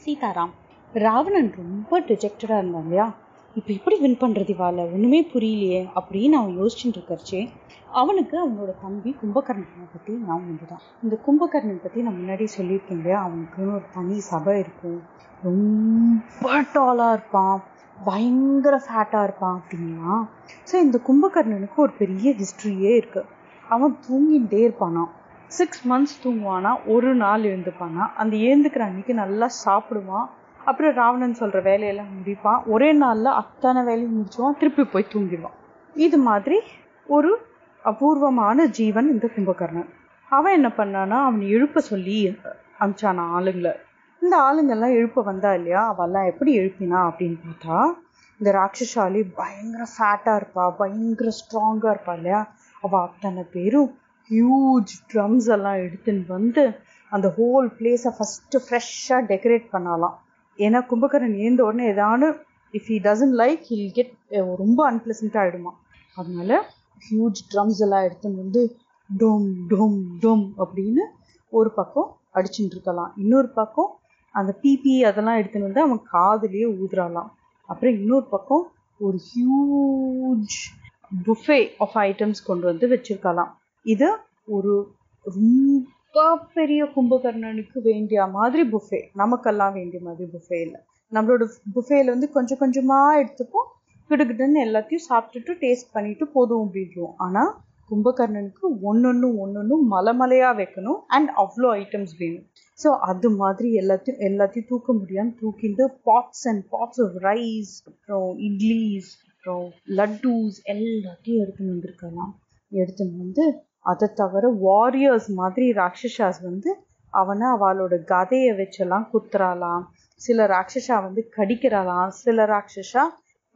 சீதாராம். ராவணன் ரொம்ப டிஜெக்டடாக இருந்தான் இல்லையா. இப்போ எப்படி வின் பண்ணுறது இவாள, ஒன்றுமே புரியலையே அப்படின்னு அவன் யோசிச்சுட்டு இருக்கறச்சே அவனுக்கு அவனோட தம்பி கும்பகர்ணனை பற்றி ஞாபகம் வந்துதான். இந்த கும்பகர்ணன் பற்றி நான் முன்னாடி சொல்லியிருக்கேன் இல்லையா, அவனுக்குன்னு ஒரு தனி சபை இருக்கும், ரொம்ப டாலாக இருப்பான், பயங்கர ஃபேட்டாக இருப்பான் அப்படின்னா. ஸோ இந்த கும்பகர்ணனுக்கு ஒரு பெரிய ஹிஸ்ட்ரியே இருக்குது. அவன் தூங்கிகிட்டே இருப்பானா, 6 months தூங்குவானா, ஒரு நாள் எழுந்துப்பானா. அந்த எழுந்துக்கிற அன்னைக்கு நல்லா சாப்பிடுவான், அப்புறம் ராவணன் சொல்கிற வேலையெல்லாம் முடிப்பான், ஒரே நாளில் அத்தனை வேலையும் முடிச்சுவான், திருப்பி போய் தூங்கிடுவான். இது மாதிரி ஒரு அபூர்வமான ஜீவன் இந்த கும்பகர்ணன். அவன் என்ன பண்ணானா, அவனை எழுப்ப சொல்லி அனுப்பிச்சானா ஆளுங்களை. இந்த ஆளுங்கள்லாம் எழுப்ப வந்தா இல்லையா, அவெல்லாம் எப்படி எழுப்பினா அப்படின்னு பார்த்தா, இந்த ராட்சசாலி பயங்கர ஃபேட்டாக இருப்பா, பயங்கர ஸ்ட்ராங்காக இருப்பா இல்லையா, அவள் அத்தனை பேரும் ஹியூஜ் ட்ரம்ஸ் எல்லாம் எடுத்துன்னு வந்து அந்த ஹோல் பிளேஸை ஃபஸ்ட்டு ஃப்ரெஷ்ஷாக டெக்கரேட் பண்ணலாம். ஏன்னா கும்பகர்ணன் ஏந்த உடனே ஏதானு if he doesn't like he'll get ரொம்ப அன்பிளசண்ட்டாக ஆகிடுமா. அதனால ஹியூஜ் ட்ரம்ஸ் எல்லாம் எடுத்துன்னு வந்து டோம் டோம் டோம் அப்படின்னு ஒரு பக்கம் அடிச்சுட்டு இருக்கலாம், இன்னொரு பக்கம் அந்த பிபி அதெல்லாம் எடுத்துன்னு வந்து அவன் காதுலேயே ஊதுறாலாம். அப்புறம் இன்னொரு பக்கம் ஒரு ஹியூஜ் புஃபே ஆஃப் ஐட்டம்ஸ் கொண்டு வந்து வச்சிருக்கலாம். இது ஒரு ரொம்ப பெரிய கும்பகர்ணனுக்கு வேண்டிய மாதிரி புஃபே, நமக்கெல்லாம் வேண்டிய மாதிரி புஃபே இல்லை. நம்மளோட புஃபேல வந்து கொஞ்சம் கொஞ்சமாக எடுத்துப்போம், கிடுகிட்டுன்னு எல்லாத்தையும் சாப்பிட்டுட்டு டேஸ்ட் பண்ணிட்டு போதும் அப்படின்றோம். ஆனால் கும்பகர்ணனுக்கு ஒன்னொன்னும் மலைமலையாக வைக்கணும், அண்ட் அவ்வளோ ஐட்டம்ஸ் வேணும். ஸோ அது மாதிரி எல்லாத்தையும் தூக்க முடியாமல் தூக்கிட்டு pots and pots of rice, அப்புறம் இட்லிஸ், அப்புறம் லட்டூஸ் எல்லாத்தையும் எடுத்துன்னு வந்திருக்கலாம். எடுத்துன்னு வந்து அதை தவிர வாரியர்ஸ் மாதிரி ராட்சசாஸ் வந்து அவனை அவளோட கதையை வச்செல்லாம் குத்துறாலாம், சில ராட்சசா வந்து கடிக்கிறாளாம், சில ராட்சசா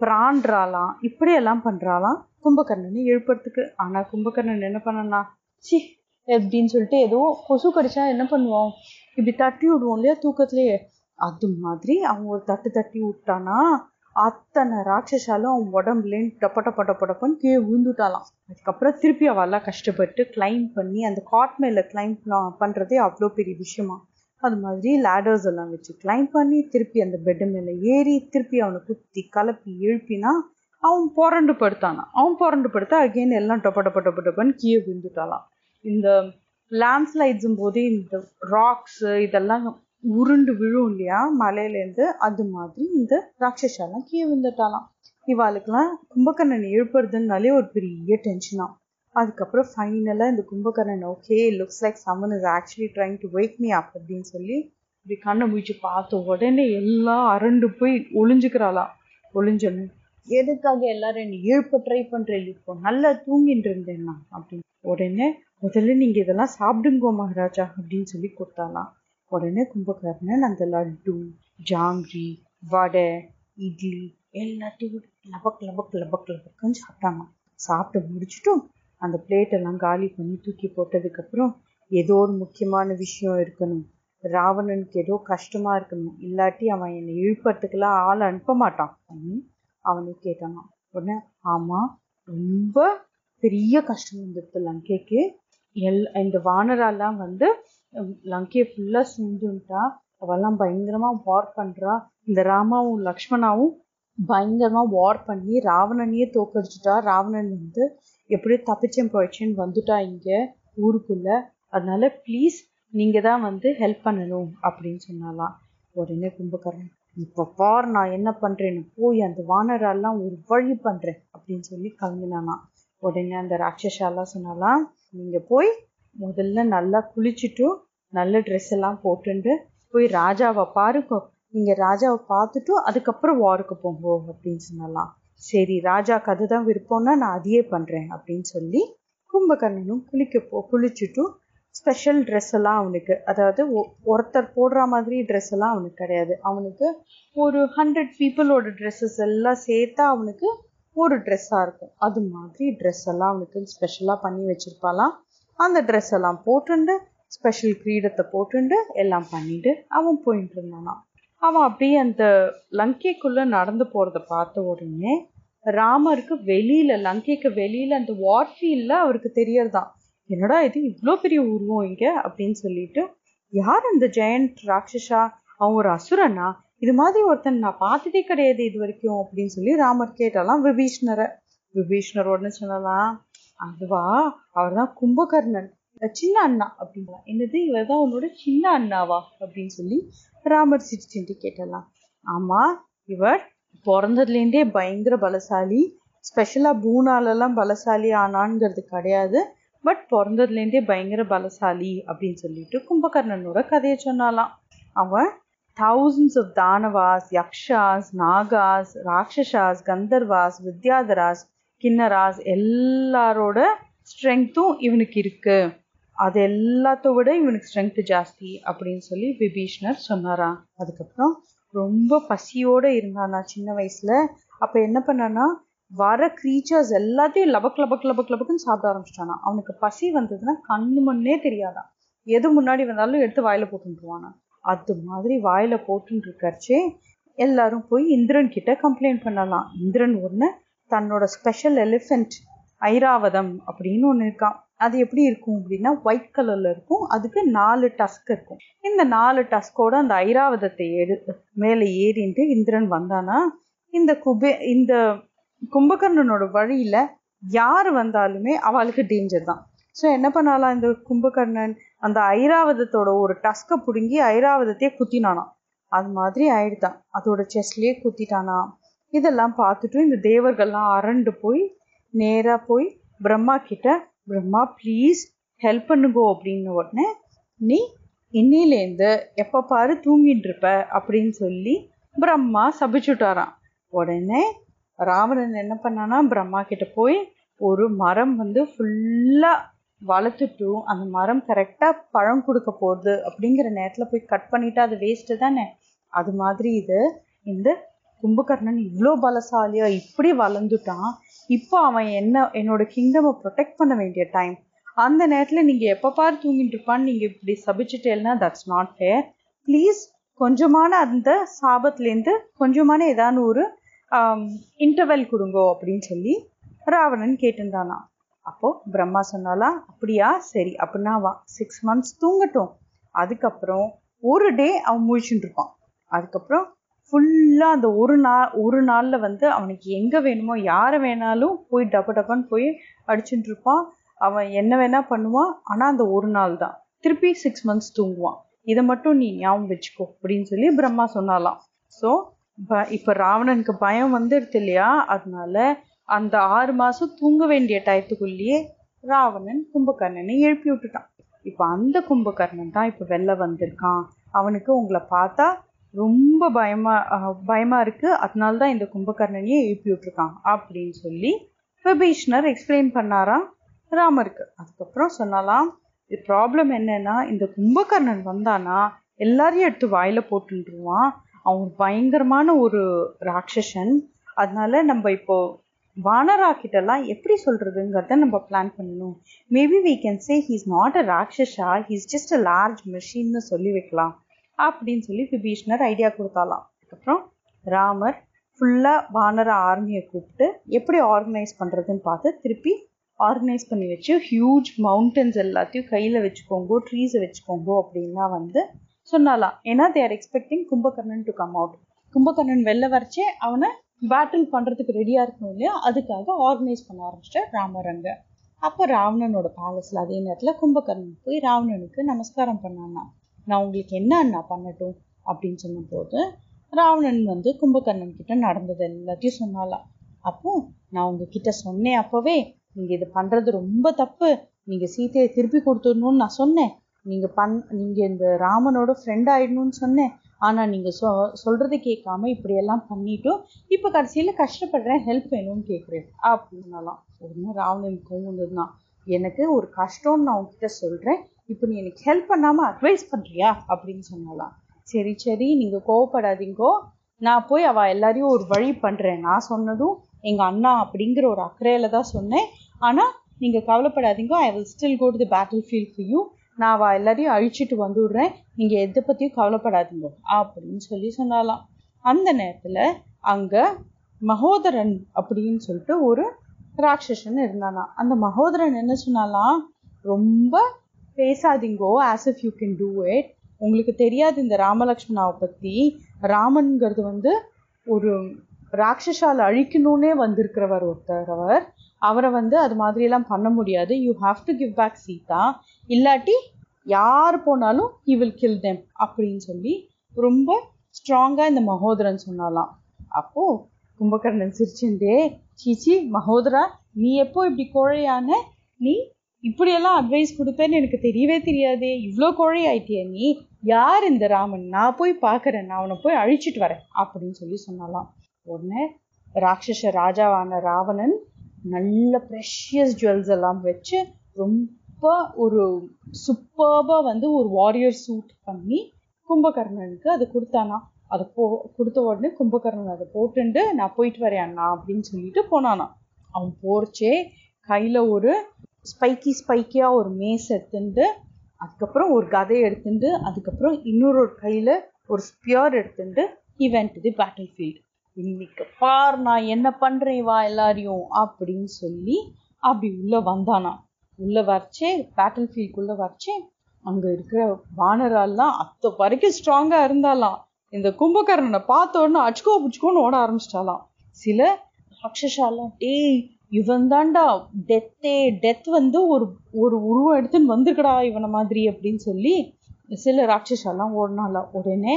பிராண்டாலாம், இப்படியெல்லாம் பண்ணுறாளாம் கும்பகர்ணனை எழுப்புறதுக்கு. ஆனால் கும்பகர்ணன் என்ன பண்ணனா, சி எப்படின்னு சொல்லிட்டு ஏதோ கொசு கடிச்சா என்ன பண்ணுவோம், இப்படி தட்டி விடுவோம் இல்லையா தூக்கத்துலேயே, அது மாதிரி அவன் ஒரு தட்டி விட்டானா அத்தனை ராட்சசாலும் அவன் உடம்புலேன்னு டப்பன்னு கீழே விழுந்துட்டாலாம். அதுக்கப்புறம் திருப்பி அவெல்லாம் கஷ்டப்பட்டு கிளைம் பண்ணி அந்த காட் மேலே கிளைம் பண்ணுறதே அவ்வளோ பெரிய விஷயமா. அது மாதிரி லேடர்ஸ் எல்லாம் வச்சு கிளைம் பண்ணி திருப்பி அந்த பெட்டு மேலே ஏறி திருப்பி அவனை குத்தி கலப்பி எழுப்பினா அவன் புரண்டு படுத்தா அகெயின் எல்லாம் டப்பன்னு கீழே விழுந்துட்டாலாம். இந்த லேண்ட்ஸ்லைட்ஸும் போது இந்த ராக்ஸு இதெல்லாம் உருண்டு விழும் இல்லையா மலையிலேருந்து, அது மாதிரி இந்த ராட்சசாலாம் கீழே விழுந்துட்டாலாம். இவாளுக்கெல்லாம் கும்பகர்ணன் எழுப்புறதுனாலே ஒரு பெரிய டென்ஷனா. அதுக்கப்புறம் ஃபைனலாக இந்த Kumbakarnan okay looks like someone is actually trying to wake me up அப்படின்னு சொல்லி இப்படி கண்ணை முடிச்சு பார்த்த உடனே எல்லாம் அரண்டு போய் ஒளிஞ்சணும். எதுக்காக எல்லாரும் என்னை எழுப்ப ட்ரை பண்ணுறேன், இப்போ நல்லா தூங்கிட்டு இருந்தேன்னா அப்படின்னு. உடனே முதல்ல நீங்கள் இதெல்லாம் சாப்பிடுங்கோ மகாராஜா அப்படின்னு சொல்லி கொடுத்தாலாம். உடனே கும்பகர்ணன் அந்த லட்டு, ஜாங்கிரி, வடை, இட்லி எல்லாத்தையும் லபக்குன்னு சாப்பிட்டாங்க. சாப்பிட்டு முடிச்சுட்டும் அந்த பிளேட்டெல்லாம் காலி பண்ணி தூக்கி போட்டதுக்கப்புறம் ஏதோ ஒரு முக்கியமான விஷயம் இருக்கணும், ராவணனுக்கு ஏதோ கஷ்டமாக இருக்கணும், இல்லாட்டி அவன் என்னை இழுப்பறதுக்கெல்லாம் ஆள் அனுப்ப மாட்டான் அவனை கேட்டாங்க. உடனே ஆமாம், ரொம்ப பெரிய கஷ்டம் வந்துடுது லங்கைக்கு. இந்த வானரெல்லாம் வந்து லங்கையை ஃபுல்லாக சூழ்ந்துட்டா, அவெல்லாம் பயங்கரமாக வார் பண்ணுறா. இந்த ராமாவும் லக்ஷ்மணாவும் பயங்கரமாக வார் பண்ணி ராவணனையே தோக்கடிச்சுட்டா. ராவணன் வந்து எப்படியோ தப்பிச்சேன் போயிடுச்சேன்னு வந்துட்டா இங்கே ஊருக்குள்ளே, அதனால ப்ளீஸ் நீங்கள் தான் வந்து ஹெல்ப் பண்ணணும் அப்படின்னு சொன்னாலாம். உடனே கும்பகர்ணன் இப்போ பார் நான் என்ன பண்ணுறேன்னு, போய் அந்த வானரெல்லாம் ஒரு வழி பண்ணுறேன் அப்படின்னு சொல்லி கிளம்பினானா. உடனே அந்த ராட்சசாலாம் சொன்னாலாம், நீங்கள் போய் முதல்ல நல்லா குளிச்சுட்டு நல்ல ட்ரெஸ் எல்லாம் போட்டுண்டு போய் ராஜாவை பாருங்க, நீங்கள் ராஜாவை பார்த்துட்டு அதுக்கப்புறம் வாருக்கு போங்க அப்படின்னு சொன்னலாம். சரி ராஜாவுக்கு அதுதான் விருப்பம்னா நான் அதையே பண்ணுறேன் அப்படின்னு சொல்லி கும்பகர்ணனும் குளிச்சுட்டு ஸ்பெஷல் ட்ரெஸ் எல்லாம் அவனுக்கு, அதாவது ஒருத்தர் போடுற மாதிரி ட்ரெஸ் எல்லாம் அவனுக்கு கிடையாது, அவனுக்கு ஒரு 100 பீப்புளோட ட்ரெஸ்ஸஸ் எல்லாம் சேர்த்தா அவனுக்கு ஒரு ட்ரெஸ்ஸாக இருக்கும். அது மாதிரி ட்ரெஸ் எல்லாம் அவனுக்கு ஸ்பெஷலாக பண்ணி வச்சுருப்பாலாம். அந்த ட்ரெஸ் எல்லாம் போட்டுண்டு ஸ்பெஷல் கிரீடத்தை போட்டுண்டு எல்லாம் பண்ணிட்டு அவன் போயிட்டு இருந்தானா. அவன் அப்படியே அந்த லங்கைக்குள்ளே நடந்து போகிறத பார்த்த உடனே ராமருக்கு லங்கைக்கு வெளியில் அந்த வார்ஃபீல்டில் அவருக்கு தெரியறதான், என்னடா இது இவ்வளோ பெரிய உருவம் இங்கே அப்படின்னு சொல்லிட்டு, யார் அந்த ஜெயண்ட் ராட்சசா அவன் ஒரு அசுரனா? இது மாதிரி ஒருத்தன் நான் பார்த்ததே கிடையாது இது வரைக்கும் அப்படின்னு சொல்லி ராமர் கேட்டாலாம் விபீஷ்ணரை. விபீஷ்ணர் உடனே சொன்னலாம், அதுவா, அவர் தான் கும்பகர்ணன், சின்ன அண்ணா அப்படிங்களா? என்னது, இவர் தான் உன்னோட சின்ன அண்ணாவா அப்படின்னு சொல்லி ராமர் சிரிச்சுட்டு கேட்டலாம். ஆமா, இவர் பிறந்ததுலேருந்தே பயங்கர பலசாலி, ஸ்பெஷலாக பூனாலெல்லாம் பலசாலி ஆனான்ங்கிறது கிடையாது, பட் பிறந்ததுலேருந்தே பயங்கர பலசாலி அப்படின்னு சொல்லிட்டு கும்பகர்ணனோட கதையை சொன்னாலாம். அவன் thousands of தானவாஸ், யக்ஷாஸ், நாகாஸ், ராட்சசாஸ், கந்தர்வாஸ், வித்யாதராஸ், கிண்ணராஸ் எல்லாரோட ஸ்ட்ரென்த்தும் இவனுக்கு இருக்கு, அது எல்லாத்த விட இவனுக்கு ஸ்ட்ரென்த் ஜாஸ்தி அப்படின்னு சொல்லி விபீஷ்ணர் சொன்னாராம். அதுக்கப்புறம் ரொம்ப பசியோட இருந்தானா சின்ன வயசுல. அப்ப என்ன பண்ணானா, வர கிரீச்சர்ஸ் எல்லாத்தையும் லபக் லபக் லபக் லபக்குன்னு சாப்பிட ஆரம்பிச்சிட்டானா. அவனுக்கு பசி வந்ததுன்னா கண்ணு மண்ணே தெரியாதான், எது முன்னாடி வந்தாலும் எடுத்து வாயில போட்டுருவானா. அது மாதிரி வாயில போட்டுன்னு இருக்காச்சே எல்லாரும் போய் இந்திரன் கிட்ட கம்ப்ளைண்ட் பண்ணலாம். இந்திரன் ஒன்று தன்னோட ஸ்பெஷல் எலிஃபென்ட் ஐராவதம் அப்படின்னு ஒன்று இருக்கான். அது எப்படி இருக்கும் அப்படின்னா ஒயிட் கலர்ல இருக்கும், அதுக்கு 4 டஸ்க் இருக்கும். இந்த 4 டஸ்கோட அந்த ஐராவதத்தை மேலே ஏறிட்டு இந்திரன் வந்தானா, இந்த கும்பகர்ணனோட வழியில யாரு வந்தாலுமே அவளுக்கு டேஞ்சர் தான். ஸோ என்ன பண்ணாலாம், இந்த கும்பகர்ணன் அந்த ஐராவதத்தோட ஒரு டஸ்கை பிடுங்கி ஐராவதத்தையே குத்தினானா. அது மாதிரி ஆயிடுதான், அதோட செஸ்ட்லயே குத்திட்டானா. இதெல்லாம் பார்த்துட்டு இந்த தேவர்கள்லாம் அரண்டு போய் நேரா போய் பிரம்மா கிட்ட, பிரம்மா ப்ளீஸ் ஹெல்ப் பண்ணுங்கோ அப்படின்னு உடனே, நீ இன்னிலேருந்து எப்போ பாரு தூங்கிட்டு இருப்ப அப்படின்னு சொல்லி பிரம்மா சபிச்சுட்டாராம். உடனே ராவணன் என்ன பண்ணானா, பிரம்மா கிட்ட போய் ஒரு மரம் ஃபுல்லா வளர்த்துட்டு அந்த மரம் கரெக்டா பழம் கொடுக்க போகுது அப்படிங்கிற நேரத்துல போய் கட் பண்ணிட்டு அது வேஸ்ட் தானே. அது மாதிரி இந்த கும்பகர்ணன் இவ்வளோ பலசாலியா இப்படி வளர்ந்துட்டான், இப்போ அவன் என்னோட கிங்டமை ப்ரொடெக்ட் பண்ண வேண்டிய டைம், அந்த நேரத்தில் நீங்கள் எப்போ பாரு தூங்கிட்டு இருப்பான்னு நீங்கள் இப்படி சபிச்சுட்டேன்னா தட்ஸ் நாட் ஃபேர். ப்ளீஸ் கொஞ்சமான அந்த சாபத்துலேருந்து கொஞ்சமான ஏதான ஒரு இன்டர்வெல் கொடுங்கோ அப்படின்னு சொல்லி ராவணன் கேட்டிருந்தானா. அப்போது பிரம்மா சொன்னாலாம், அப்படியா, சரி அப்படின்னா வா 6 months தூங்கட்டும், அதுக்கப்புறம் ஒரு டே அவன் முழிச்சுட்டு இருப்பான். அதுக்கப்புறம் ஃபுல்லாக அந்த ஒரு நாளில் அவனுக்கு எங்கே வேணுமோ யாரை வேணாலும் போய் டப்பான்னு போய் அடிச்சுட்டு இருப்பான். அவன் என்ன வேணா பண்ணுவான், ஆனால் அந்த ஒரு நாள் தான். திருப்பி 6 months தூங்குவான். இதை மட்டும் நீ ஞாபகம் வச்சுக்கோ அப்படின்னு சொல்லி பிரம்மா சொன்னாலாம். ஸோ இப்போ ராவணனுக்கு பயம் வந்துடுது இல்லையா, அதனால அந்த 6 மாதம் தூங்க வேண்டிய டயத்துக்குள்ளேயே ராவணன் கும்பகர்ணனை எழுப்பி விட்டுட்டான். இப்போ அந்த கும்பகர்ணன் தான் இப்போ வெளில வந்திருக்கான். அவனுக்கு உங்களை பார்த்தா ரொம்ப பயமா இருக்கு, அதனால தான் இந்த கும்பகர்ணனையே எழுப்பி விட்டுருக்கான் அப்படின்னு சொல்லி விபீஷ்ணர் எக்ஸ்பிளைன் பண்ணாராம் ராமருக்கு. அதுக்கப்புறம் சொன்னாலாம், இது ப்ராப்ளம் என்னன்னா, இந்த கும்பகர்ணன் வந்தானா எல்லாரையும் எடுத்து வாயில போட்டுருவான், அவன் பயங்கரமான ஒரு ராட்சசன். அதனால நம்ம இப்போ வானரா கிட்டலாம் எப்படி சொல்றதுங்கிறத நம்ம பிளான் பண்ணணும். Maybe we can say he's not a ராட்சசா, he's just a large machine சொல்லி வைக்கலாம் அப்படின்னு சொல்லி விபீஷ்ணர் ஐடியா கொடுத்தாலாம். அதுக்கப்புறம் ராமர் ஃபுல்லா வானர ஆர்மியை கூப்பிட்டு எப்படி ஆர்கனைஸ் பண்றதுன்னு பார்த்து திருப்பி ஆர்கனைஸ் பண்ணி வச்சு ஹியூஜ் மவுண்டன்ஸ் எல்லாத்தையும் கையில வச்சுக்கோங்கோ, ட்ரீஸை வச்சுக்கோங்கோ அப்படின்லாம் சொன்னாலாம். ஏன்னா they are expecting Kumbakarnan to come out. Kumbakarnan வெளில வரைச்சே அவனை பேட்டில் பண்றதுக்கு ரெடியா இருக்கணும் இல்லையா, அதுக்காக ஆர்கனைஸ் பண்ண ஆரம்பிச்சிட்ட ராமர் அங்க. அப்போ ராவணனோட பேலஸ்ல அதே நேரத்துல கும்பகர்ணன் போய் ராவணனுக்கு நமஸ்காரம் பண்ணானா. நான் உங்களுக்கு என்ன அண்ணா பண்ணட்டும் அப்படின்னு சொன்ன போது ராவணன் கும்பகர்ணன் கிட்ட நடந்தது எல்லாத்தையும் சொன்னாலாம். அப்போ நான் உங்ககிட்ட சொன்னேன் அப்பவே, நீங்க இது பண்றது ரொம்ப தப்பு, நீங்க சீதையை திருப்பி கொடுத்துடணும்னு நான் சொன்னேன், நீங்க இந்த ராமனோட ஃப்ரெண்ட் ஆயிடணும்னு சொன்னேன், ஆனா நீங்க சொல்றதை கேட்காம இப்படி எல்லாம் பண்ணிட்டும் இப்ப கடைசியில கஷ்டப்படுறேன், ஹெல்ப் வேணும்னு கேட்குறேன் அப்படின்னாலாம். உடனே ராவணனுக்கு வந்ததுதான், எனக்கு ஒரு கஷ்டம்னு நான் உங்ககிட்ட சொல்றேன், இப்போ நீ எனக்கு ஹெல்ப் பண்ணாம அட்வைஸ் பண்றியா அப்படின்னு சொன்னாலாம். சரி சரி நீங்க கோவப்படாதீங்கோ, நான் போய் அவ எல்லாரையும் ஒரு வழி பண்றேன், நான் சொன்னதும் எங்க அண்ணா அப்படிங்கிற ஒரு அக்கறையில தான் சொன்னேன், ஆனா நீங்க கவலைப்படாதீங்க, I will still go to the battle field for you, நான் அவ எல்லாரையும் அழிச்சிட்டு வந்துடுறேன், நீங்க எதை பத்தியும் கவலைப்படாதீங்க அப்படின்னு சொல்லி சொன்னாலாம். அந்த நேரத்துல அங்க மகோதரன் அப்படின்னு சொல்லிட்டு ஒரு ராட்சசன் இருந்தானா. அந்த மகோதரன் என்ன சொன்னாலாம், ரொம்ப பேசாதீங்கோ, as if you can do it, உங்களுக்கு தெரியாது இந்த ராமலக்ஷ்மணாவை பற்றி. ராமன்கிறது வந்து ஒரு ராட்சசால அழிக்கணும்னே வந்திருக்கிறவர் ஒருத்தர். அவரை வந்து அது மாதிரியெல்லாம் பண்ண முடியாது. You have to give back Sita, இல்லாட்டி யார் போனாலும் he will kill them அப்படின்னு சொல்லி ரொம்ப ஸ்ட்ராங்காக இந்த மகோதரன் சொன்னாலாம். அப்போது கும்பகர்ணன் சிரிச்சுட்டே, சீச்சி மகோதரா, நீ எப்போ இப்படி கோழையான, நீ இப்படியெல்லாம் அட்வைஸ் கொடுப்பேன்னு எனக்கு தெரியவே தெரியாதே, இவ்வளோ கோழை ஆயிட்டிய நீ, யார் இந்த ராமன், நான் போய் பார்க்குறேன், நான் அவனை போய் அழிச்சிட்டு வரேன் அப்படின்னு சொல்லி சொன்னாலாம். உடனே ராட்சச ராஜாவான ராவணன் நல்ல ப்ரெஷியஸ் ஜுவல்ஸ் எல்லாம் வச்சு ரொம்ப ஒரு சூப்பர்பா வந்து ஒரு வாரியர் சூட் பண்ணி கும்பகர்ணனுக்கு அது கொடுத்தானா. அதை கொடுத்த உடனே கும்பகர்ணன் அதை போட்டுண்டு நான் போயிட்டு வரேன் அண்ணா அப்படின்னு சொல்லிட்டு போனானா. அவன் போர்ச்சே கையில் ஒரு ஸ்பைக்கியா ஒரு மேஸ் எடுத்துட்டு, அதுக்கப்புறம் ஒரு கதையை எடுத்துட்டு, அதுக்கப்புறம் இன்னொரு கையில் ஒரு ஸ்பியர் எடுத்துட்டு he went to the battlefield. இன்னைக்கு பார் நான் என்ன பண்றேன் வா எல்லாரையும் அப்படின்னு சொல்லி அப்படி உள்ள வந்தானா. உள்ள வரைச்சே பேட்டில் ஃபீல்டுக்குள்ள வரைச்சே அங்க இருக்கிற வானரெல்லாம் அத்த வரைக்கும் ஸ்ட்ராங்கா இருந்தாலாம். இந்த கும்பகர்ணனை பார்த்த உடனே அச்சுக்கோ புச்சுக்கோன்னு ஓட ஆரம்பிச்சிட்டாலாம். சில ராட்சசாலாம் டேய் இவன் தாண்டா டெத் வந்து ஒரு ஒரு உருவம் எடுத்துன்னு வந்துருக்கடா இவனை மாதிரி அப்படின்னு சொல்லி சில ராட்சசாலாம் ஓடினாலாம். உடனே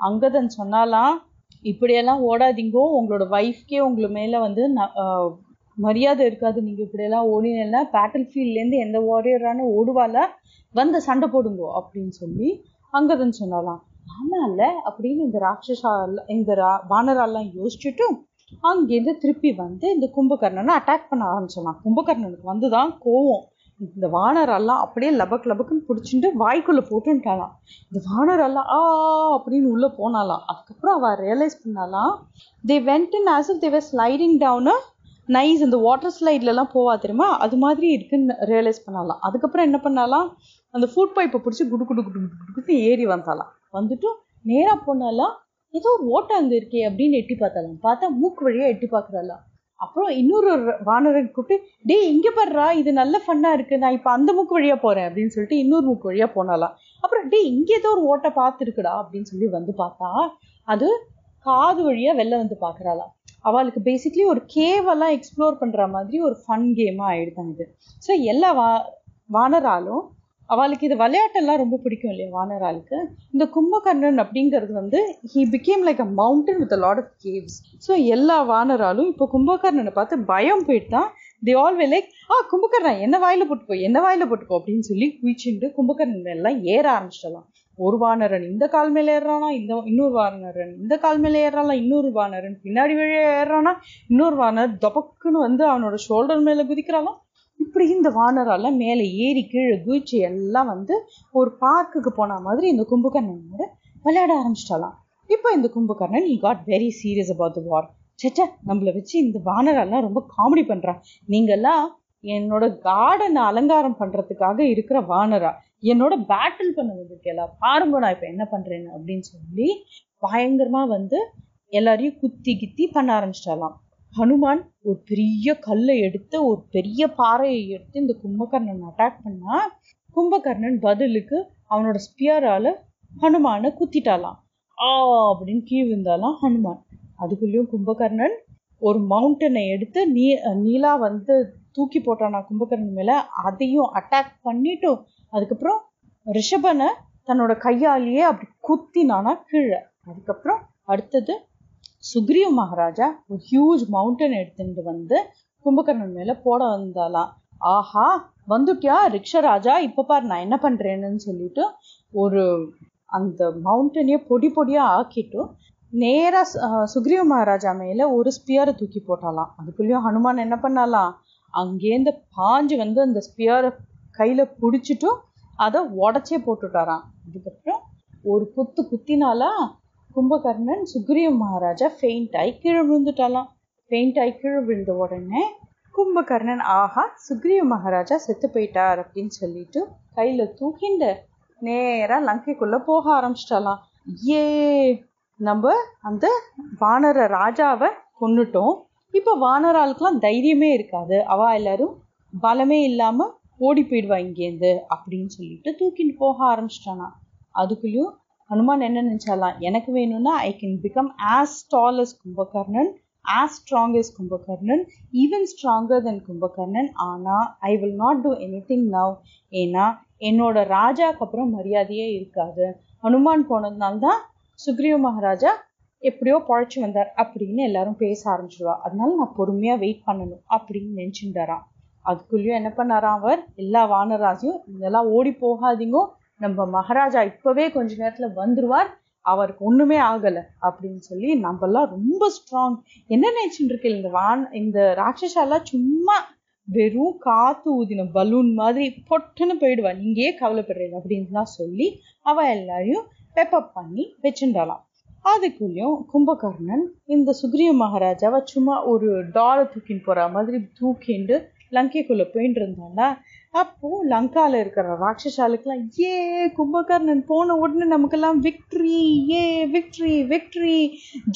அங்கதன் சொன்னாலாம், இப்படியெல்லாம் ஓடாதீங்கோ, உங்களோட ஒய்ஃப்கே உங்களை மேலே வந்து மரியாதை இருக்காது, நீங்கள் இப்படியெல்லாம் ஓடினா பேட்டில் ஃபீல்ட்லேருந்து எந்த வாரியரான ஓடுவால வந்து சண்டை போடுங்கோ அப்படின்னு சொல்லி அங்கதன் சொன்னாலாம். ஆமாம்ல அப்படின்னு இந்த வானரெல்லாம் யோசிச்சுட்டும் அங்கேருந்து திருப்பி வந்து இந்த கும்பகர்ணனை அட்டாக் பண்ண ஆரம்பிச்சலாம். கும்பகர்ணனுக்கு வந்துதான் கோவம். இந்த வானரெல்லாம் அப்படியே லபக்குன்னு பிடிச்சிட்டு வாய்க்குள்ளே போட்டுட்டாலாம். இந்த வானரெல்லாம் அப்படின்னு உள்ளே போனாலாம். அதுக்கப்புறம் அவள் ரியலைஸ் பண்ணாலாம், they went in as if they were sliding down nice, இந்த வாட்டர் ஸ்லைட்லலாம் போவா தெரியுமா, அது மாதிரி இருக்குன்னு ரியலைஸ் பண்ணாலாம். அதுக்கப்புறம் என்ன பண்ணாலாம், அந்த ஃபுட் பைப்பை பிடிச்சி குடுக்குன்னு ஏறி வந்தாலாம். வந்துட்டு நேராக போனாலாம், ஏதோ ஒரு ஓட்டை அங்கே இருக்கே அப்படின்னு எட்டி பார்த்தாலாம். பார்த்தா மூக்கு வழியாக எட்டி பார்க்குறாலாம். அப்புறம் இன்னொரு வானரன் கூப்பிட்டு, டே இங்கே பாடுறா, இது நல்ல ஃபன்னாக இருக்குது, நான் இப்போ அந்த மூக்கு வழியாக போகிறேன் அப்படின்னு சொல்லிட்டு இன்னொரு மூக்கு வழியாக போனாலாம். அப்புறம் டே இங்கே ஏதோ ஒரு ஓட்டை பார்த்துருக்குடா அப்படின்னு சொல்லி வந்து பார்த்தா அது காது வழியாக வெளில வந்து பார்க்குறாளாம். அவளுக்கு பேசிக்லி ஒரு கேவெல்லாம் எக்ஸ்ப்ளோர் பண்ணுற மாதிரி ஒரு ஃபன் கேமாக ஆகிடுதான் இது. ஸோ எல்லா வானராலும் அவளுக்கு இது விளையாட்டெல்லாம் ரொம்ப பிடிக்கும் இல்லையா வானராளுக்கு. இந்த கும்பகர்ணன் அப்படிங்கிறது வந்து he became like a mountain with a lot of caves. So எல்லா வானராலும் இப்போ கும்பகர்ணனை பார்த்து பயம் போயிட்டுதான் they all were like, Kumbakarnan என்ன வாயில போட்டுக்கோ அப்படின்னு சொல்லி குயிச்சுட்டு கும்பகர்ணன் எல்லாம் ஏற ஆரம்பிச்சிடலாம். ஒரு வானரன் இந்த கால் மேலே ஏறானா, இன்னொரு வானரன் இந்த கால் மேலே ஏறானா, இன்னொரு வானரன் பின்னாடி வழியா ஏறானா, இன்னொரு வானர் தொபக்குன்னு வந்து அவனோட ஷோல்டர் மேலே குதிக்கிறாலாம். இப்படி இந்த வானரால மேலே ஏறி கீழே குதிச்சு எல்லாம் வந்து ஒரு பார்க்குக்கு போன மாதிரி இந்த கும்பகர்ணனோட விளையாட ஆரம்பிச்சிட்டாலாம். இப்போ இந்த Kumbakarnan he got very serious about the war. சேச்சா நம்மளை வச்சு இந்த வானரெல்லாம் ரொம்ப காமெடி பண்றான், நீங்கெல்லாம் என்னோட கார்டனை அலங்காரம் பண்றதுக்காக இருக்கிற வானரா, என்னோட பேட்டில் பண்ண வந்திருக்கேன், பாருங்க நான் இப்ப என்ன பண்றேன்னு அப்படின்னு சொல்லி பயங்கரமா வந்து எல்லாரையும் குத்தி பண்ண ஆரம்பிச்சிட்டாலாம். ஹனுமான் ஒரு பெரிய கல்லை எடுத்து ஒரு பெரிய பாறையை எடுத்து இந்த கும்பகர்ணன் அட்டாக் பண்ணா, கும்பகர்ணன் பதிலுக்கு அவனோட ஸ்பியரால ஹனுமானை குத்திட்டாலாம். அப்படின்னு கீழ் விழுந்தாலாம் ஹனுமான். அதுக்குள்ளேயும் கும்பகர்ணன் ஒரு மவுண்டனை எடுத்து நீலா வந்து தூக்கி போட்டானா கும்பகர்ணன் மேல, அதையும் அட்டாக் பண்ணிட்டும் அதுக்கப்புறம் ரிஷபனை தன்னோட கையாலேயே அப்படி குத்தினானா கீழே. அதுக்கப்புறம் அடுத்தது சுக்ரீவ மகாராஜா ஒரு ஹியூஜ் மவுண்டன் எடுத்துட்டு வந்து கும்பகர்ணன் மேல போட வந்தாலாம். ஆஹா வந்துட்டியா ரிக்ஷராஜா, இப்ப பாரு நான் என்ன பண்றேன்னு சொல்லிட்டு ஒரு அந்த மவுண்டனையே பொடியா ஆக்கிட்டு நேரா சுக்ரீவ மகாராஜா மேல ஒரு ஸ்பியரை தூக்கி போட்டாலாம். அதுக்குள்ளேயும் ஹனுமான் என்ன பண்ணாலாம், அங்கேருந்து பாஞ்சு வந்து அந்த ஸ்பியரை கையில பிடிச்சிட்டும் அதை உடச்சே போட்டுட்டாராம். அதுக்கப்புறம் ஒரு குத்தினாலா கும்பகர்ணன் சுக்ரீவ மகாராஜா ஃபெயிண்ட் ஆகி கீழே விழுந்துட்டாலாம். ஃபெயிண்ட் ஆகி கீழே விழுந்த உடனே கும்பகர்ணன் ஆஹா சுக்ரீவ மகாராஜா செத்து போயிட்டார் அப்படின்னு சொல்லிட்டு கையில தூக்கிண்டு நேரா லங்கைக்குள்ள போக ஆரம்பிச்சிட்டாலாம். நம்ம அந்த வானர ராஜாவை கொன்னுட்டோம், இப்ப வானராளுக்கெல்லாம் தைரியமே இருக்காது, அவ எல்லாரும் பலமே இல்லாம ஓடி போயிடுவா இங்கேருந்து அப்படின்னு சொல்லிட்டு தூக்கிட்டு போக ஆரம்பிச்சிட்டானா. அதுக்குள்ளேயும் ஹனுமான் என்ன நினைச்சாலாம், எனக்கு வேணும்னா I can become as tall as Kumbakarnan, as strong as Kumbhakarnan, even stronger than Kumbhakarnan. ஆனா I will not do anything now. ஏன்னா என்னோட ராஜாக்கு அப்புறம் மரியாதையே இருக்காது. ஹனுமான் போனதுனால தான் சுக்ரீவ மகாராஜா எப்படியோ பழைச்சு வந்தார் அப்படின்னு எல்லாரும் பேச ஆரம்பிச்சிடுவா. அதனால நான் பொறுமையா வெயிட் பண்ணணும் அப்படின்னு நினைச்சுட்டாராம். அதுக்குள்ளேயும் என்ன பண்ணாராம், அவர் எல்லா வானராஜையும் இதெல்லாம் ஓடி போகாதீங்க, நம்ம மகாராஜா இப்பவே கொஞ்ச நேரத்துல வந்துருவார், அவருக்கு ஒண்ணுமே ஆகலை அப்படின்னு சொல்லி நம்மெல்லாம் ரொம்ப ஸ்ட்ராங், என்ன நினைச்சுட்டு இருக்கு இந்த ராட்சசாலாம் சும்மா வெறும் காத்து ஊதின பலூன் மாதிரி பொட்டுன்னு போயிடுவா, நீங்கே கவலைப்படுறீங்க அப்படின்லாம் சொல்லி அவ எல்லாரையும் பெப்பப் பண்ணி வச்சுட்டாலாம். அதுக்குள்ளேயும் கும்பகர்ணன் இந்த சுக்ரீவ மகாராஜாவை சும்மா ஒரு டாலை தூக்கின்னு போற மாதிரி தூக்கிண்டு லங்கைக்குள்ள போயிட்டு இருந்தானா. அப்போ லங்கால இருக்கிற ராட்சசாலுக்கெல்லாம் ஏ கும்பகர்ணன் போன உடனே நமக்கெல்லாம் விக்ட்ரி, ஏ விக்ட்ரி விக்ட்ரி,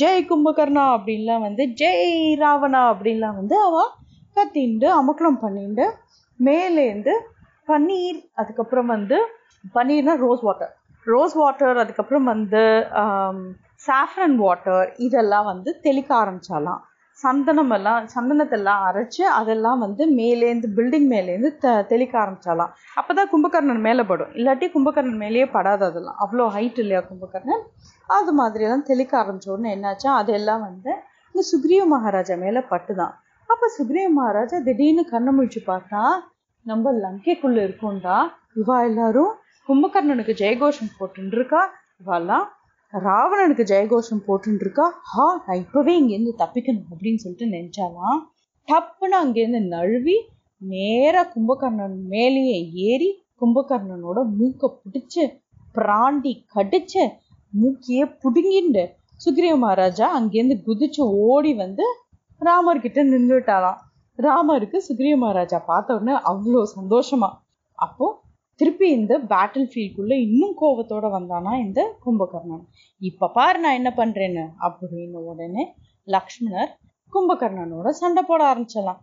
ஜெய் கும்பகர்ணா அப்படின்லாம் ஜெய் ராவணா அப்படின்லாம் அவ கத்திண்டு அமக்கலம் பண்ணிட்டு மேலேந்து பன்னீர், அதுக்கப்புறம் பன்னீர்னா ரோஸ் வாட்டர், அதுக்கப்புறம் சாஃப்ரன் வாட்டர் இதெல்லாம் தெளிக்க ஆரம்பிச்சாலாம். சந்தனத்தெல்லாம் அரைச்சு அதெல்லாம் மேலேந்து பில்டிங் மேலேருந்து தெளிக்க ஆரம்பிச்சாலாம். அப்பதான் கும்பகர்ணன் மேலே படும், இல்லாட்டி கும்பகர்ணன் மேலேயே படாது, அதெல்லாம் அவ்வளோ ஹைட் இல்லையா கும்பகர்ணன். அது மாதிரியெல்லாம் தெளிக்க ஆரம்பிச்ச உடனே என்னாச்சா, அதெல்லாம் இந்த சுக்ரீவ மகாராஜா மேலே பட்டுதான். அப்போ சுக்ரீவ மகாராஜா திடீர்னு கண்ணை முழிச்சு பார்த்தா நம்ம லங்கைக்குள்ள இருக்கோண்டா, இவா எல்லாரும் கும்பகர்ணனுக்கு ஜெயகோஷம் போட்டுன்னு இருக்கா, இவாலாம் ராவணனுக்கு ஜெயகோஷம் போட்டுன்னு இருக்கா, நான் இப்பவே இங்கேருந்து தப்பிக்கணும் அப்படின்னு சொல்லிட்டு நினைச்சாலாம். டப்புன்னு அங்கேருந்து நழுவி நேரா கும்பகர்ணன் மேலேயே ஏறி கும்பகர்ணனோட மூக்கை பிடிச்சு பிராண்டி கடிச்சு மூக்கையே புடுங்கிண்டு சுக்ரீவ மகாராஜா அங்கேருந்து குதிச்சு ஓடி ராமர்கிட்ட நின்றுட்டாலாம். ராமருக்கு சுக்ரீவ மகாராஜா பார்த்த உடனே அவ்வளோ சந்தோஷமா. அப்போ திருப்பி இந்த பேட்டில் ஃபீல்டுக்குள்ள இன்னும் கோபத்தோட வந்தானா இந்த கும்பகர்ணன். இப்ப பாரு நான் என்ன பண்றேன்னு அப்படின்னு உடனே லக்ஷ்மணர் கும்பகர்ணனோட சண்டை போட ஆரம்பிச்சிடலாம்.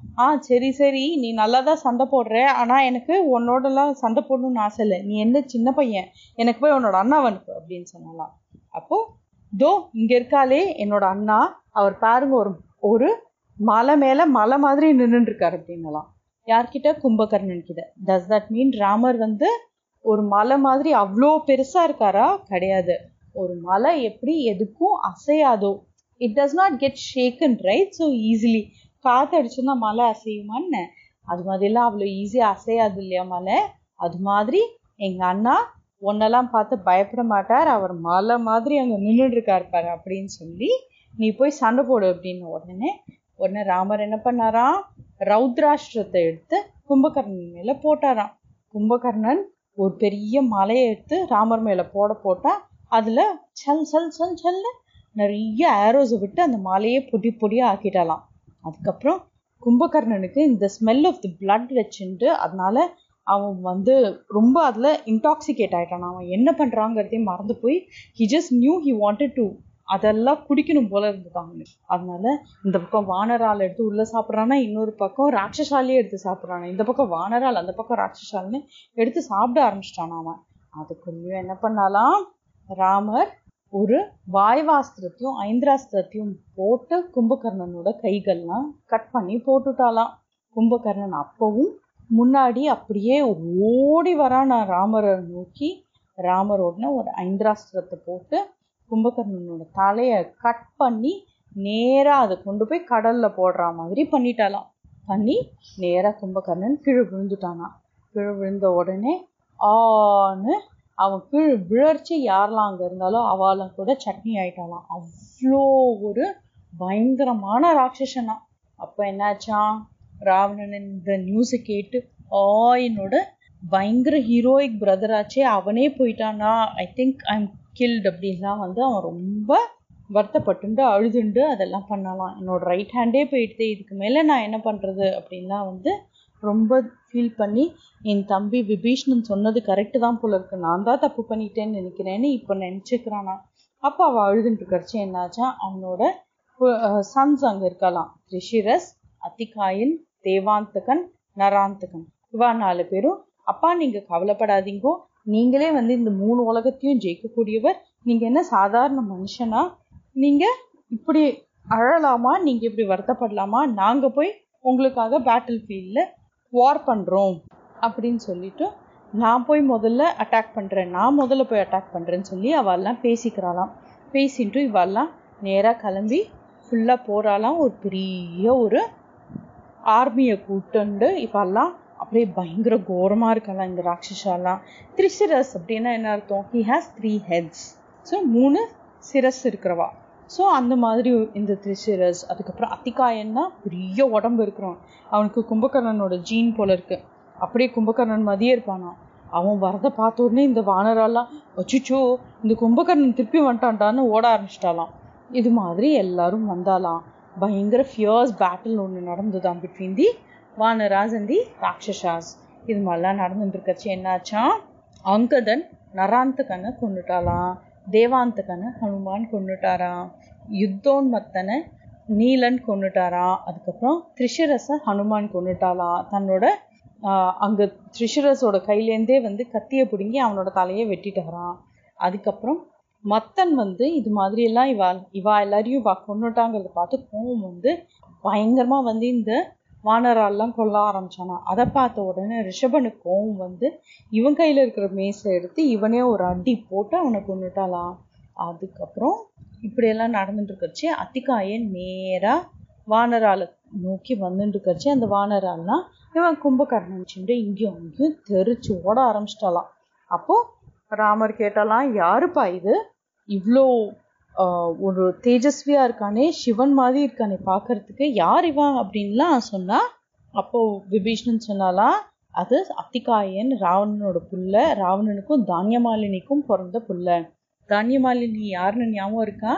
சரி சரி, நீ நல்லாதான் சண்டை போடுற, ஆனா எனக்கு உன்னோடலாம் சண்டை போடணும்னு ஆசை இல்லை, நீ என்ன சின்ன பையன், எனக்கு போய் உன்னோட அண்ணாவனுக்கு அப்படின்னு சொன்னாலாம். அப்போ தோ இங்க இருக்காளே என்னோட அண்ணா, அவர் பாருங்க ஒரு மலை மேல மலை மாதிரி நின்றுட்டு இருக்காரு அப்படின்னலாம். யார்கிட்ட? கும்பகர்ணன் கிட்ட. டஸ் தட் மீன் ராமர் ஒரு மலை மாதிரி அவ்வளோ பெருசா இருக்காரா? கிடையாது. ஒரு மலை எப்படி எதுக்கும் அசையாதோ, it does not get shaken right so easily. காற்று அடிச்சுன்னா மலை அசையுமான்னு, அது மாதிரிலாம் அவ்வளோ ஈஸியாக அசையாது இல்லையா மலை. அது மாதிரி எங்க அண்ணா ஒன்னெல்லாம் பார்த்து பயப்பட மாட்டார், அவர் மலை மாதிரி அங்கே நின்றுட்டு இருக்காரு பாரு அப்படின்னு சொல்லி நீ போய் சண்டை போடு அப்படின்னு உடனே ராமர் என்ன பண்ணாராம், ரௌத்ராஷ்டிரத்தை எடுத்து கும்பகர்ணன் மேல போட்டாராம். கும்பகர்ணன் ஒரு பெரிய மலையை எடுத்து ராமர் மேல போட்டா அதுல சல் சல் சல் சல்னு நிறைய ஆரோஸை விட்டு அந்த மலையை பொடி பொடியா ஆக்கிட்டாலாம். அதுக்கப்புறம் கும்பகர்ணனுக்கு இந்த ஸ்மெல் ஆஃப் தி பிளட் வச்சுட்டு அதனால அவன் ரொம்ப அதுல இன்டாக்சிகேட் ஆயிட்டான். அவன் என்ன பண்றாங்கிறதையும் மறந்து போய் he just new he wanted to அதெல்லாம் குடிக்கணும் போல இருந்துட்டாங்க. அதனால இந்த பக்கம் வானரால் எடுத்து உள்ள சாப்பிட்றானா, இன்னொரு பக்கம் ராட்சசாலியே எடுத்து சாப்பிட்றானா, இந்த பக்கம் வானரால் அந்த பக்கம் ராட்சசாலின்னு எடுத்து சாப்பிட ஆரம்பிச்சிட்டானா அவன். அதுக்குள்ளேயும் என்ன பண்ணாலாம், ராமர் ஒரு வாய்வாஸ்திரத்தையும் ஐந்திராஸ்திரத்தையும் போட்டு கும்பகர்ணனோட கைகள்லாம் கட் பண்ணி போட்டுட்டாலாம். கும்பகர்ணன் அப்பவும் முன்னாடி அப்படியே ஓடி வரானா ராமரை நோக்கி. ராமரோடனே ஒரு ஐந்திராஸ்திரத்தை போட்டு கும்பகர்ணனோட தலையை கட் பண்ணி நேரா அதை கொண்டு போய் கடல்ல போடுற மாதிரி பண்ணிட்டாலாம். பண்ணி நேரா கும்பகர்ணன் கீழே விழுந்துட்டானா. கீழே விழுந்த உடனே அவன் கீழே விழர்ச்சி யாரெல்லாம் அங்க இருந்தாலும் அவளும் கூட சட்னி ஆயிட்டாலாம். அவ்வளோ ஒரு பயங்கரமான ராட்சசனா. அப்ப என்னாச்சான், ராவணன் இந்த நியூஸை கேட்டு என்னோட பயங்கர ஹீரோயிக் பிரதராச்சே அவனே போயிட்டானா, I think I am guilt அப்படின்லாம் அவன் ரொம்ப வருத்தப்பட்டு அழுதுண்டு அதெல்லாம் பண்ணலாம். என்னோட ரைட் ஹேண்டே போயிடுது, இதுக்கு மேலே நான் என்ன பண்ணுறது அப்படின்லாம் ரொம்ப ஃபீல் பண்ணி என் தம்பி விபீஷ்ணன் சொன்னது கரெக்டு தான் போல இருக்கு, நான் தான் தப்பு பண்ணிட்டேன்னு நினைக்கிறேன்னு இப்போ நினச்சிக்கிறானா. அப்போ அவள் அழுதுட்டு இருக்கிறச்சு என்னாச்சா, அவனோட சன்ஸ் அங்கே இருக்கலாம், ரிஷிரஸ், அத்திகாயன், தேவாந்தகன், நராந்தகன், இவா 4 பேரும் அப்பா நீங்கள் கவலைப்படாதீங்கோ, நீங்களே வந்து இந்த 3 உலகத்தையும் ஜெயிக்கக்கூடியவர், நீங்க என்ன சாதாரண மனுஷனா? நீங்க இப்படி அழலாமா? நீங்க இப்படி வருத்தப்படலாமா? நாங்க போய் உங்களுக்காக பேட்டில் ஃபீல்ட்ல வார் பண்றோம் அப்படின்னு சொல்லிட்டு, நான் போய் முதல்ல அட்டாக் பண்றேன், நான் முதல்ல போய் அட்டாக் பண்றேன்னு சொல்லி அவெல்லாம் பேசிக்கிறாளாம். பேசிட்டு இவெல்லாம் நேரா கிளம்பி ஃபுல்லா போறாளாம். ஒரு பெரிய ஒரு ஆர்மியை கூட்டுண்டு இவெல்லாம் அப்படியே பயங்கர கோரமா இருக்கலாம் இந்த ராட்சசாலாம். த்ரிசிரஸ் அப்படின்னா என்ன அர்த்தம்? He has 3 heads. ஸோ 3 சிரஸ் இருக்கிறவா. ஸோ அந்த மாதிரி இந்த த்ரிசிரஸ். அதுக்கப்புறம் அத்திகாயன்னா பெரிய உடம்பு இருக்கிறான். அவனுக்கு கும்பகர்ணனோட ஜீன் போல இருக்கு. அப்படியே கும்பகர்ணன் மாதிரியே இருப்பானா. அவன் வரதை பார்த்த உடனே இந்த வானரெல்லாம் அச்சுச்சோ இந்த கும்பகர்ணன் திருப்பி வந்துட்டான்டான்னு ஓட ஆரம்பிச்சிட்டாலாம். இது மாதிரி எல்லாரும் வந்தாலாம். பயங்கர ஃபியர்ஸ் பேட்டில் ஒன்று நடந்துதான் between the வானராஸ் and the rakshasas. இது மாதிரிலாம் நடந்துட்டு இருக்கச்சு என்னாச்சா, அங்கதன் நராந்தகனை கொண்டுட்டாலாம், தேவாந்தகனை ஹனுமான் கொண்டுட்டாராம், யுத்தோன்மத்தனை நீலன் கொண்டுட்டாராம், அதுக்கப்புறம் த்ரிஷரஸை ஹனுமான் கொண்டுட்டாலாம். தன்னோட அங்கே த்ரிஷரஸோட கையிலேருந்தே வந்து கத்தியை பிடுங்கி அவனோட தலையை வெட்டிட்டாராம். அதுக்கப்புறம் மத்தன் வந்து இது மாதிரியெல்லாம் இவா எல்லாரையும் கொண்டுட்டாங்கிறத பார்த்து கோவம் வந்து பயங்கரமாக வந்து இந்த வானரால்லாம் கொல்ல ஆரம்பிச்சானா. அதை பார்த்த உடனே ரிஷபனுக்கு கோவம் வந்து இவன் கையில் இருக்கிற மேசை எடுத்து இவனே ஒரு அடி போட்டு அவனை கொண்டுட்டாலாம். அதுக்கப்புறம் இப்படியெல்லாம் நடந்துட்டு இருக்கச்சு அத்திகாயன் நேராக வானரால நோக்கி வந்துட்டு இருக்கச்சு. அந்த வானரால்லாம் இவன் கும்பகர்ணன் சிண்டு இங்கேயும் அங்கேயும் தெரிச்சு ஓட ஆரம்பிச்சிட்டாலாம். அப்போ ராமர் கேட்டாலாம், யாருப்பா இது இவ்வளோ ஒரு தேஜஸ்வியா இருக்கானே, சிவன் மாதிரி இருக்கானே பார்க்கறதுக்கு, யார் இவன் அப்படின்லாம் சொன்னா. அப்போ விபீஷணன் சொன்னாலாம், அது அத்திகாயன், ராவணனோட புள்ள, ராவணனுக்கும் தானியமாலினிக்கும் பிறந்த புள்ள. தானியமாலினி யாருன்னு ஞாபகம் இருக்கா?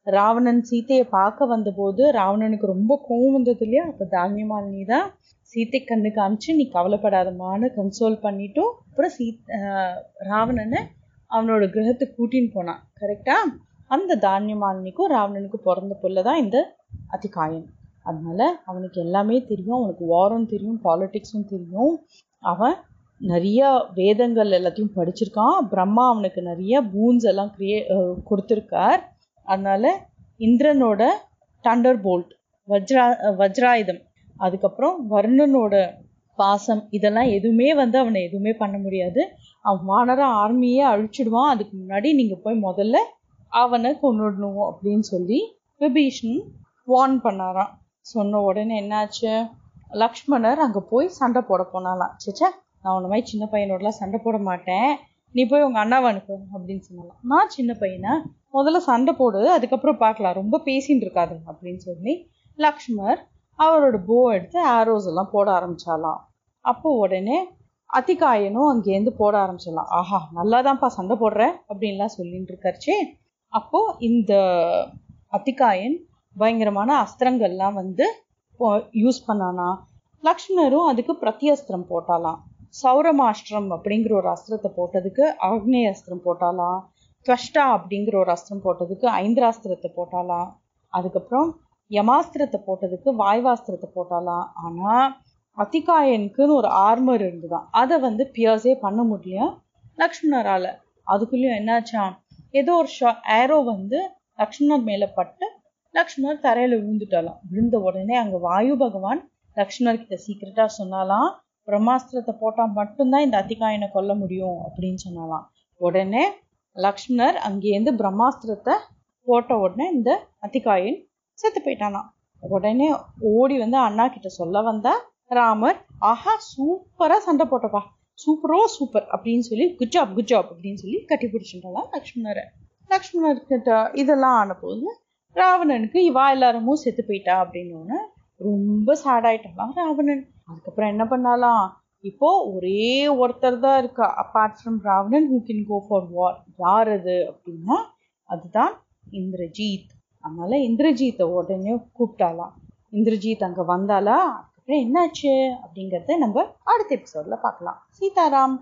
ராவணன் சீத்தையை பார்க்க வந்தபோது ராவணனுக்கு ரொம்ப கோவம் வந்தது இல்லையா? அப்போ தானியமாலினி தான் சீத்தை கண்ணு காமிச்சு நீ கவலைப்படாதமான்னு கன்சோல் பண்ணிட்டும் அப்புறம் ராவணனை அவனோட கிரகத்துக்கு கூட்டின்னு போனான். கரெக்டா? அந்த தானியமாலினிக்கும் ராவணனுக்கும் பிறந்த புள்ள தான் இந்த அத்திகாயன். அதனால அவனுக்கு எல்லாமே தெரியும். அவனுக்கு வாரும் தெரியும், பாலிட்டிக்ஸும் தெரியும். அவன் நிறைய வேதங்கள் எல்லாத்தையும் படிச்சிருக்கான். பிரம்மா அவனுக்கு நிறைய பூன்ஸ் எல்லாம் கொடுத்துருக்கார். அதனால இந்திரனோட தண்டர் போல்ட், வஜ்ராயுதம், அதுக்கப்புறம் வர்ணனோட பாசம், இதெல்லாம் எதுவுமே வந்து அவனை எதுவுமே பண்ண முடியாது. அவன் வானர ஆர்மியே அழிச்சிடுவான். அதுக்கு முன்னாடி நீங்கள் போய் முதல்ல அவனை கொண்டுடணும் அப்படின்னு சொல்லி விபீஷணன் வார்ன் பண்ணாராம். சொன்ன உடனே என்னாச்சு, லக்ஷ்மணர் அங்கே போய் சண்டை போட போனாலாம். சேச்சா, நான் உன்ன மாதிரி சின்ன பையனோடலாம் சண்டை போட மாட்டேன், நீ போய் உங்கள் அண்ணாவை அனுப்பு அப்படின்னு சொன்னாலாம். நான் சின்ன பையனா, முதல்ல சண்டை போடு, அதுக்கப்புறம் பார்க்கலாம், ரொம்ப பேசின்னு இருக்காது அப்படின்னு சொல்லி லக்ஷ்மணர் அவரோட போ எடுத்து ஆரோஸ் எல்லாம் போட ஆரம்பிச்சாலாம். அப்போ உடனே அத்திகாயனும் அங்கேருந்து போட ஆரம்பிச்சிடலாம். ஆஹா, நல்லாதான்ப்பா சண்டை போடுற அப்படின்லாம் சொல்லிட்டு இருக்காருச்சே. அப்போ இந்த அத்திகாயன் பயங்கரமான அஸ்திரங்கள்லாம் வந்து யூஸ் பண்ணானா. லக்ஷ்மணரும் அதுக்கு பிரத்யஸ்திரம் போட்டாலாம். சௌரமாஷ்டிரம் அப்படிங்கிற ஒரு அஸ்திரத்தை போட்டதுக்கு ஆக்னேய அஸ்திரம் போட்டாலாம். துவஷ்டா அப்படிங்கிற ஒரு அஸ்திரம் போட்டதுக்கு ஐந்திராஸ்திரத்தை போட்டாலாம். அதுக்கப்புறம் யமாஸ்திரத்தை போட்டதுக்கு வாய்வாஸ்திரத்தை போட்டாலாம். ஆனால் அத்திகாயனுக்குன்னு ஒரு ஆர்மர் இருந்துதான், அதை வந்து பியர்ஸே பண்ண முடியும் லக்ஷ்மணரால். அதுக்குள்ளேயும் என்னாச்சான், ஏதோ ஒரு ஏரோ வந்து லக்ஷ்மணர் மேலே பட்டு லக்ஷ்மணர் தரையில் விழுந்துட்டாலாம். விழுந்த உடனே அங்கே வாயு பகவான் லக்ஷ்மணர்கிட்ட சீக்கிரட்டாக சொன்னாலாம், பிரம்மாஸ்திரத்தை போட்டால் மட்டும்தான் இந்த அத்திகாயனை கொல்ல முடியும் அப்படின்னு சொன்னாலாம். உடனே லக்ஷ்மணர் அங்கேருந்து பிரம்மாஸ்திரத்தை போட்ட உடனே இந்த அத்திகாயன் செத்து போயிட்டானா. உடனே ஓடி வந்து அண்ணா கிட்ட சொல்ல வந்தா ராமர், ஆஹா சூப்பரா சண்டை போட்டப்பா, சூப்பர் அப்படின்னு சொல்லி குட் ஜாப் அப்படின்னு சொல்லி கட்டி பிடிச்சுட்டாலாம் லக்ஷ்மணரை. லக்ஷ்மணர்கிட்ட இதெல்லாம் ஆன போது ராவணனுக்கு இவா எல்லாருமும் செத்து போயிட்டா அப்படின்னு ரொம்ப சேட் ஆயிட்டாலாம் ராவணன். அதுக்கப்புறம் என்ன பண்ணாலாம், இப்போ ஒரே ஒருத்தர் தான் இருக்கா apart from Ravanan who can go for war. யார் அது அப்படின்னா அதுதான் இந்திரஜித். அதனால இந்திரஜித்தை உடனே கூப்பிட்டாலாம். இந்திரஜித் அங்கே வந்தாலா. அதுக்கப்புறம் என்னாச்சு அப்படிங்கிறத நம்ம அடுத்த எபிசோட்ல பார்க்கலாம். சீதாராம்.